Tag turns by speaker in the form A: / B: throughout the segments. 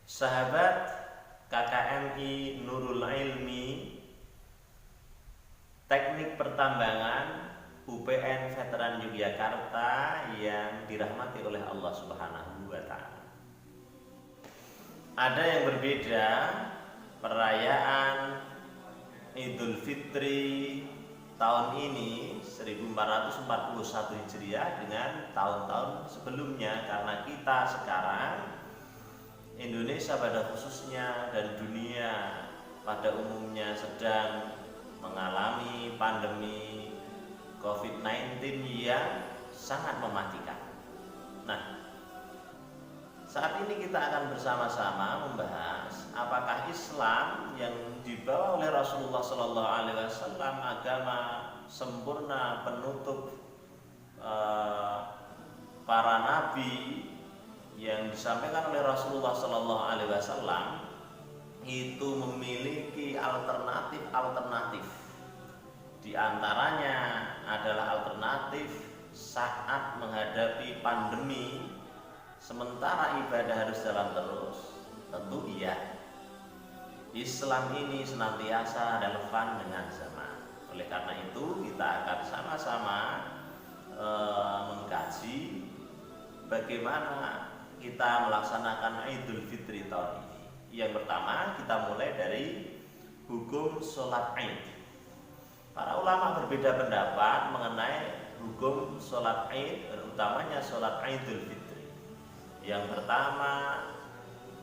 A: Sahabat KKMI Nurul Ilmi Teknik Pertambangan UPN Veteran Yogyakarta yang dirahmati oleh Allah Subhanahu wa Ta'ala. Ada yang berbeda perayaan Idul Fitri tahun ini 1441 Hijriah dengan tahun-tahun sebelumnya, karena kita sekarang Indonesia pada khususnya dan dunia pada umumnya sedang mengalami pandemi COVID-19 yang sangat mematikan. Nah, saat ini kita akan bersama-sama membahas apakah Islam yang dibawa oleh Rasulullah SAW, agama sempurna penutup para nabi yang disampaikan oleh Rasulullah SAW, itu memiliki alternatif. Di antaranya adalah alternatif saat menghadapi pandemi sementara ibadah harus jalan terus. Tentu iya, Islam ini senantiasa relevan dengan zaman. Oleh karena itu kita akan sama-sama mengkaji bagaimana kita melaksanakan Idul Fitri tahun ini. Yang pertama, kita mulai dari hukum sholat Id. Para ulama berbeda pendapat mengenai hukum sholat Id, terutamanya sholat Idul Fitri. Yang pertama,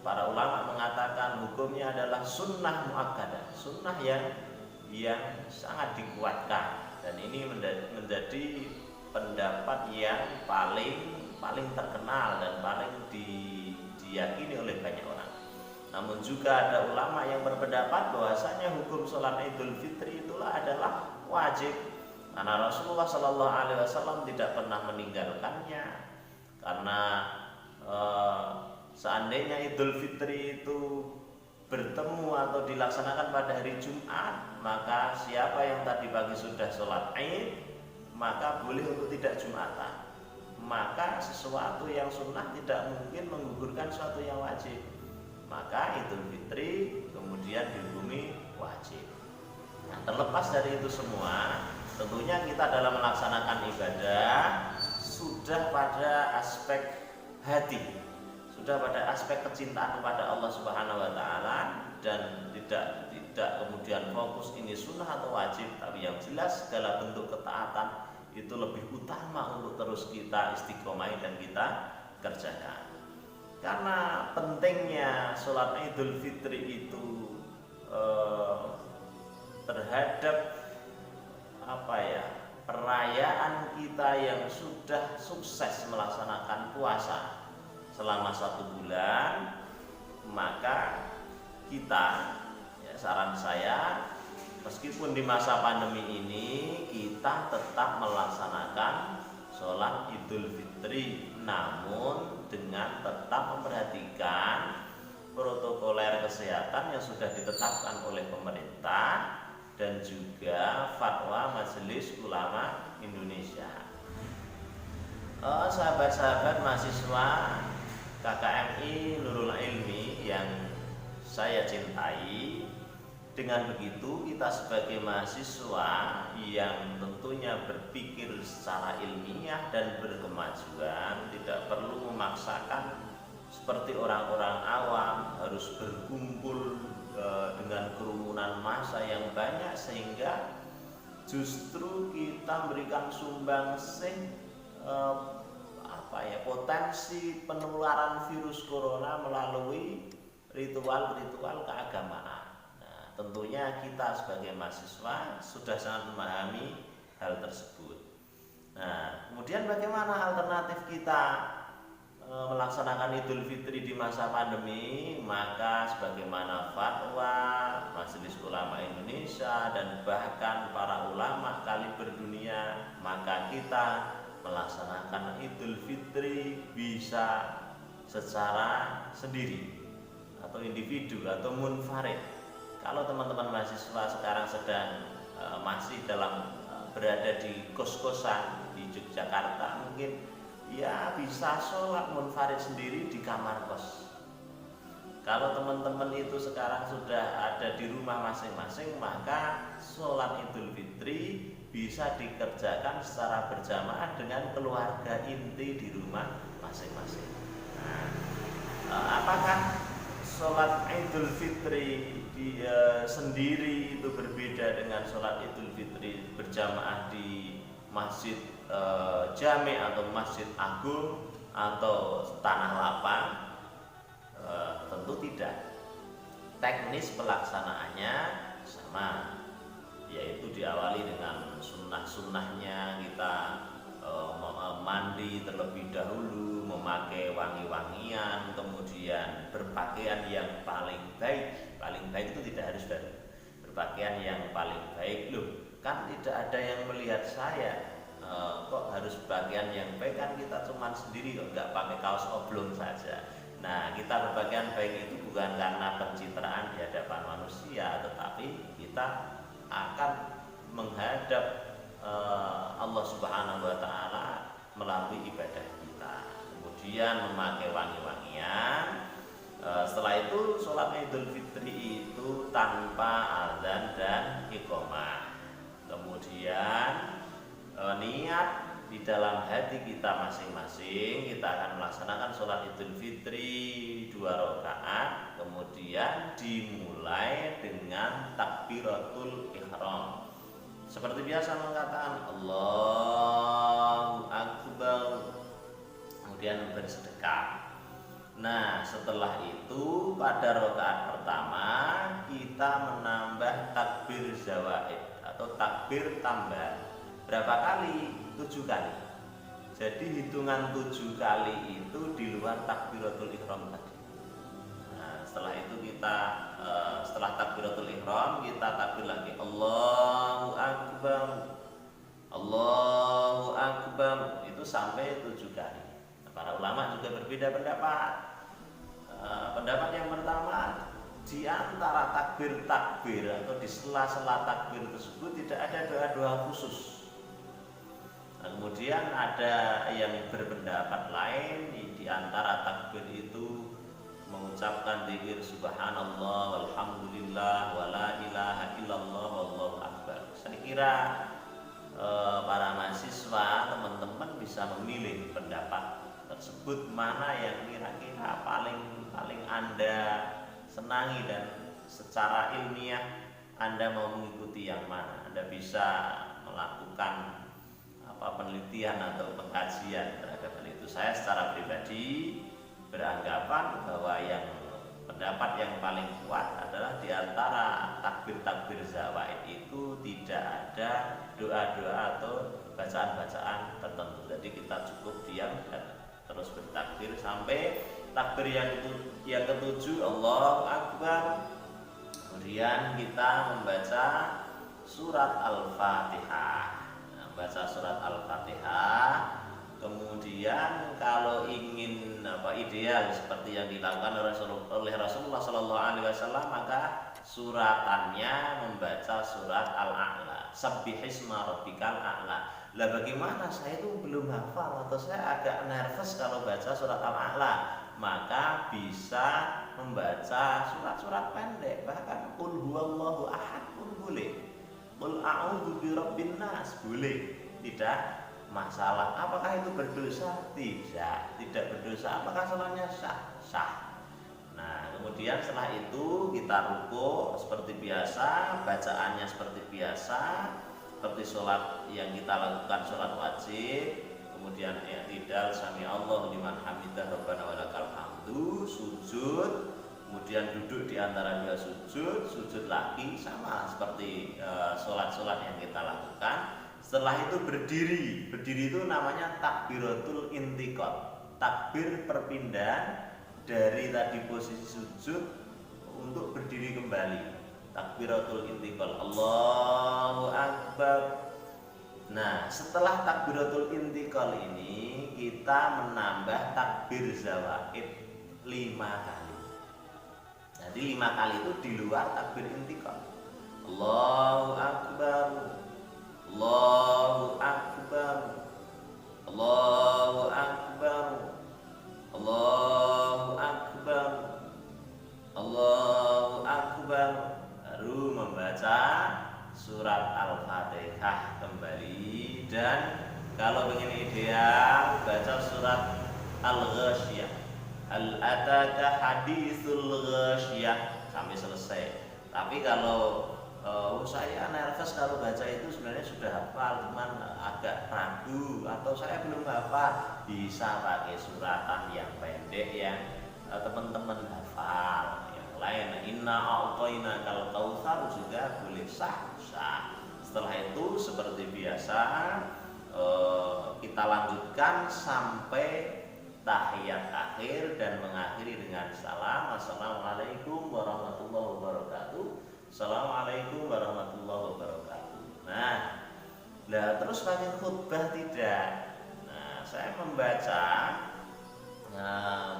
A: para ulama mengatakan hukumnya adalah sunnah muakkadah, sunnah yang sangat dikuatkan, dan ini menjadi pendapat yang paling terkenal dan paling diyakini oleh banyak orang. Namun juga ada ulama yang berpendapat bahwasanya hukum sholat Idul Fitri itulah adalah wajib, karena Rasulullah SAW tidak pernah meninggalkannya. Karena seandainya Idul Fitri itu bertemu atau dilaksanakan pada hari Jumat, maka siapa yang tadi pagi sudah sholat Id maka boleh untuk tidak Jumatan. Maka sesuatu yang sunnah tidak mungkin menggugurkan sesuatu yang wajib. Maka Idul Fitri kemudian dihukumi wajib. Nah, terlepas dari itu semua, tentunya kita dalam melaksanakan ibadah sudah pada aspek hati, sudah pada aspek kecintaan kepada Allah Subhanahu wa Ta'ala, dan tidak kemudian fokus ini sunnah atau wajib, tapi yang jelas segala bentuk ketaatan itu lebih utama untuk terus kita istiqomah dan kita kerjakan. Karena pentingnya sholat Idul Fitri itu terhadap perayaan kita yang sudah sukses melaksanakan puasa selama 1 bulan, maka kita, saran saya, meskipun di masa pandemi ini kita tetap melaksanakan sholat Idul Fitri, namun dengan tetap memperhatikan protokoler kesehatan yang sudah ditetapkan oleh pemerintah dan juga fatwa Majelis Ulama Indonesia. Sahabat-sahabat mahasiswa KKMI Nurul Ilmi yang saya cintai, dengan begitu kita sebagai mahasiswa yang tentunya berpikir secara ilmiah dan berkemajuan, tidak perlu memaksakan seperti orang-orang awam harus berkumpul dengan kerumunan massa yang banyak, sehingga justru kita memberikan sumbangsih potensi penularan virus corona melalui ritual-ritual keagamaan. Tentunya kita sebagai mahasiswa sudah sangat memahami hal tersebut. Nah, kemudian bagaimana alternatif kita melaksanakan Idul Fitri di masa pandemi? Maka sebagaimana fatwa Majelis Ulama Indonesia dan bahkan para ulama kaliber dunia, maka kita melaksanakan Idul Fitri bisa secara sendiri atau individu atau munfarid. Kalau teman-teman mahasiswa sekarang sedang masih berada di kos-kosan di Yogyakarta, mungkin ya bisa sholat munfarid sendiri di kamar kos. Kalau teman-teman itu sekarang sudah ada di rumah masing-masing, maka sholat Idul Fitri bisa dikerjakan secara berjamaah dengan keluarga inti di rumah masing-masing. Apakah sholat Idul Fitri sendiri itu berbeda dengan sholat Idul Fitri berjamaah di masjid jami atau masjid agung atau tanah lapang? Tentu tidak. Teknis pelaksanaannya sama, yaitu diawali dengan sunnah-sunnahnya kita mandi terlebih dahulu, memakai wangi-wangian, kemudian berpakaian yang paling baik. Paling baik itu tidak harus baru, berpakaian yang paling baik. Loh, kan tidak ada yang melihat saya, kok harus pakaian yang baik? Kan kita cuma sendiri kok, nggak pakai kaos oblong saja. Nah, kita berpakaian baik itu bukan karena pencitraan di hadapan manusia, tetapi kita akan menghadap Allah Subhanahu wa Ta'ala melalui ibadah kita. Kemudian memakai wangi-wangian. Setelah itu sholat Idul Fitri itu tanpa azan dan iqomah. Kemudian niat di dalam hati kita masing-masing, kita akan melaksanakan sholat Idul Fitri 2 rakaat, kemudian dimulai dengan takbiratul ihram. Seperti biasa mengatakan Allahu Akbar, kemudian bersedekah. Nah, setelah itu pada rakaat pertama kita menambah takbir zawaid atau takbir tambah. Berapa kali? 7 kali. Jadi hitungan 7 kali itu di luar takbiratul ihram tadi. Nah, setelah itu kita setelah takbiratul ihram kita takbir lagi Allahu Akbar, Allahu Akbar, itu sampai 7 kali. Nah, para ulama juga berbeda pendapat. Pendapat yang pertama, di antara takbir-takbir atau di sela-sela takbir tersebut tidak ada doa-doa khusus. Kemudian ada yang berpendapat lain, di antara takbir itu mengucapkan zikir subhanallah walhamdulillah wala ilaha illallah wallahu akbar. Saya kira para mahasiswa, teman-teman bisa memilih pendapat tersebut mana yang kira-kira paling Anda senangi dan secara ilmiah Anda mau mengikuti yang mana. Anda bisa melakukan penelitian atau pengkajian terhadap hal itu. Saya secara pribadi beranggapan bahwa yang pendapat yang paling kuat adalah di antara takbir-takbir zawaid itu tidak ada doa-doa atau bacaan-bacaan tertentu. Jadi kita cukup diam dan terus bertakbir sampai takbir yang ketujuh Allahu Akbar. Kemudian kita membaca surat Al-Fatihah. Baca surat Al-Fatihah. Kemudian kalau ingin ideal seperti yang dilakukan oleh Rasulullah SAW, maka suratannya membaca surat Al-A'la, Sabbihisma rabbikal a'la. Lah bagaimana saya itu belum hafal atau saya agak nervous kalau baca surat Al-A'la, maka bisa membaca surat-surat pendek, bahkan qul huwallahu ahad pun boleh. Qul a'udzu birabbin nas boleh, tidak masalah. Apakah itu berdosa? Tidak berdosa. Apakah sholatnya sah? Sah. Nah, kemudian setelah itu kita rukuk seperti biasa, bacaannya seperti biasa, seperti sholat yang kita lakukan sholat wajib. Kemudian i'tidal, sami Allahu liman hamidah, rabbana walakal hamdu, sujud. Kemudian duduk di antara 2 sujud lagi, sama seperti sholat-sholat yang kita lakukan. Setelah itu berdiri itu namanya takbiratul intiqal, takbir perpindahan dari tadi posisi sujud untuk berdiri kembali, takbiratul intiqal, Allahu Akbar. Nah, setelah takbiratul intiqal ini kita menambah takbir zawaid 5 kali. Jadi 5 kali itu di luar takbir intiqal. Allahu Akbar, Allahu Akbar, Allahu Akbar, Allahu Akbar, surat Al-Ghasyiyah. Hal ataka haditsul ghasyiyah sampai selesai. Tapi kalau saya nervous kalau baca itu sebenarnya sudah hafal, cuman agak ragu atau saya belum hafal, bisa pakai suratan yang pendek yang teman-teman hafal. Yang lain, inna a'tayna kal kautsar juga boleh sah. Setelah itu seperti biasa kita lanjutkan sampai tahiyat akhir dan mengakhiri dengan salam. Assalamualaikum warahmatullahi wabarakatuh. Assalamualaikum warahmatullahi wabarakatuh. Nah, terus pakai khutbah tidak? Nah, saya membaca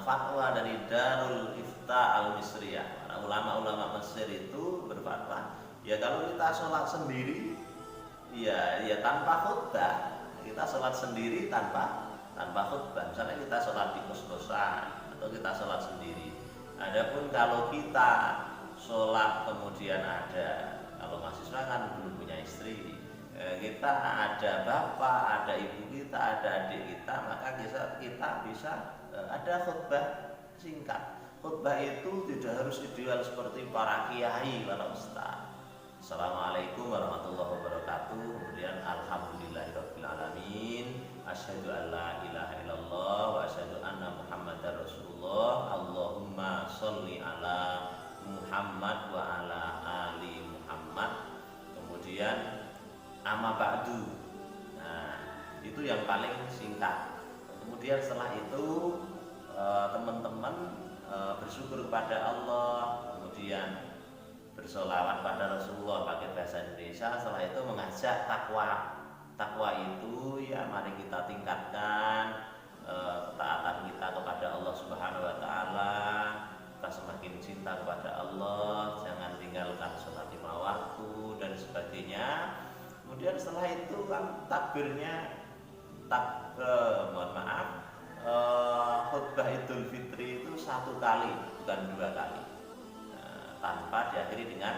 A: fatwa dari Darul Ifta Al-Misriyah. Para ulama-ulama Mesir itu berfatwa, ya kalau kita sholat sendiri, ya tanpa khutbah. Kita sholat sendiri tanpa khutbah. Misalnya kita sholat di kos-kosan atau kita sholat sendiri. Adapun kalau kita sholat kemudian kalau mahasiswa kan belum punya istri, kita ada bapak, ada ibu kita, ada adik kita, maka kita bisa ada khutbah singkat. Khutbah itu tidak harus ideal seperti para kiai, para ustaz. Assalamualaikum warahmatullahi wabarakatuh. Kemudian alhamdulillahirabbil alamin. Asyhadu an la ilaha illallah wa asyhadu anna Muhammadar Rasulullah. Allahumma sholli ala Muhammad wa ala ali Muhammad. Kemudian amma ba'du. Nah, itu yang paling singkat. Kemudian setelah itu teman-teman bersyukur kepada Allah, kemudian bersolawat pada Rasulullah pakai bahasa Indonesia. Setelah itu mengajak takwa. Takwa itu ya mari kita tingkatkan ketaatan kita kepada Allah Subhanahu wa taala. Kita semakin cinta kepada Allah, jangan tinggalkan sholat 5 waktu dan sebagainya. Kemudian setelah itu kan takbirnya khutbah Idul Fitri itu 1 kali, bukan 2 kali. Tanpa diakhiri dengan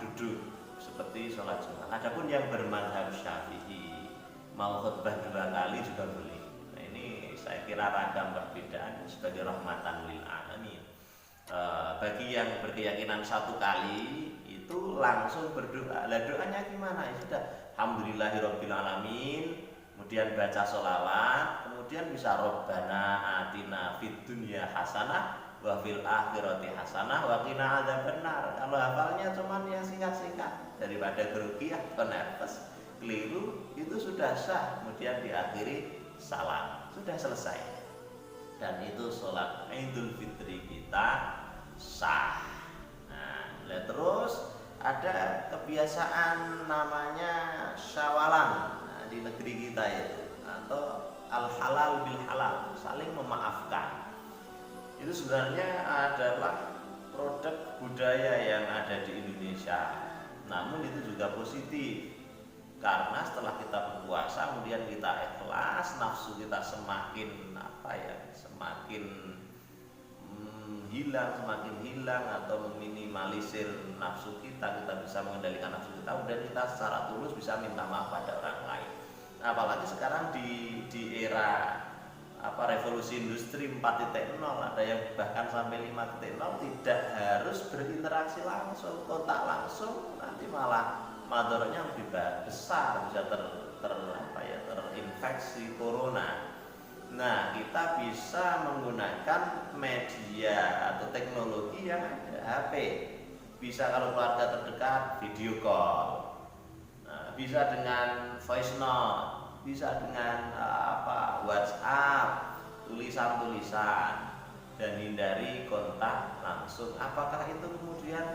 A: duduk seperti sholat Jumat. Adapun yang bermadzhab Syafi'i mau khutbah 2 kali juga boleh. Nah, ini saya kira ragam perbedaan sebagai rahmatan lil alamin. Bagi yang berkeyakinan 1 kali itu langsung berdoa. Lah doanya gimana? Ya sudah, alhamdulillahirabbil alamin, kemudian baca sholawat, kemudian bisa Rabbana atina fid dunya hasanah wa fil akhirati hasanah wa qina adzabannar. Kalau hafalnya cuman yang singkat-singkat daripada grogi atau nervous keliru, itu sudah sah. Kemudian diakhiri salam, sudah selesai. Dan itu sholat Idul Fitri kita sah. Nah, terus ada kebiasaan namanya syawalan di negeri kita itu, atau al halal bil halal, saling memaafkan. Itu sebenarnya adalah produk budaya yang ada di Indonesia. Namun itu juga positif, karena setelah kita berpuasa kemudian kita ikhlas, nafsu kita semakin semakin hilang atau meminimalisir nafsu kita bisa mengendalikan nafsu kita, kemudian kita secara tulus bisa minta maaf pada orang lain. Apalagi sekarang di era revolusi industri 4.0, ada yang bahkan sampai 5.0, tidak harus berinteraksi langsung, kontak langsung, nanti malah madorotnya lebih besar, bisa terinfeksi corona. Nah, kita bisa menggunakan media atau teknologi yang ada, HP. Bisa kalau keluarga terdekat video call, bisa dengan voice note, bisa dengan WhatsApp, tulisan-tulisan, dan hindari kontak langsung. Apakah itu kemudian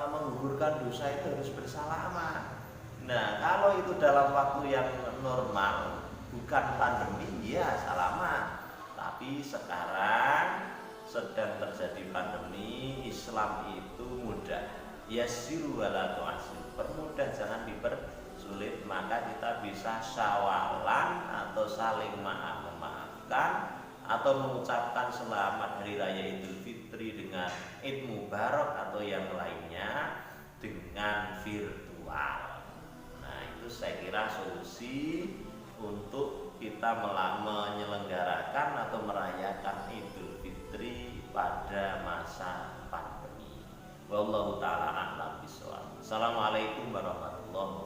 A: menggugurkan dosa? Itu harus bersalaman. Nah, kalau itu dalam waktu yang normal, bukan pandemi, ya salaman. Tapi sekarang sedang terjadi pandemi, Islam itu mudah. Yassiru wala tu'assir, permudah jangan dipersulit. Maka kita bisa syawalan atau saling memaafkan, atau mengucapkan selamat Hari Raya Idul Fitri dengan Id Mubarak atau yang lainnya dengan virtual. Nah, itu saya kira solusi untuk kita menyelenggarakan atau merayakan Idul Fitri pada masa pandemi. Wallahu taala a'lam bishawab. Assalamualaikum warahmatullahi wabarakatuh.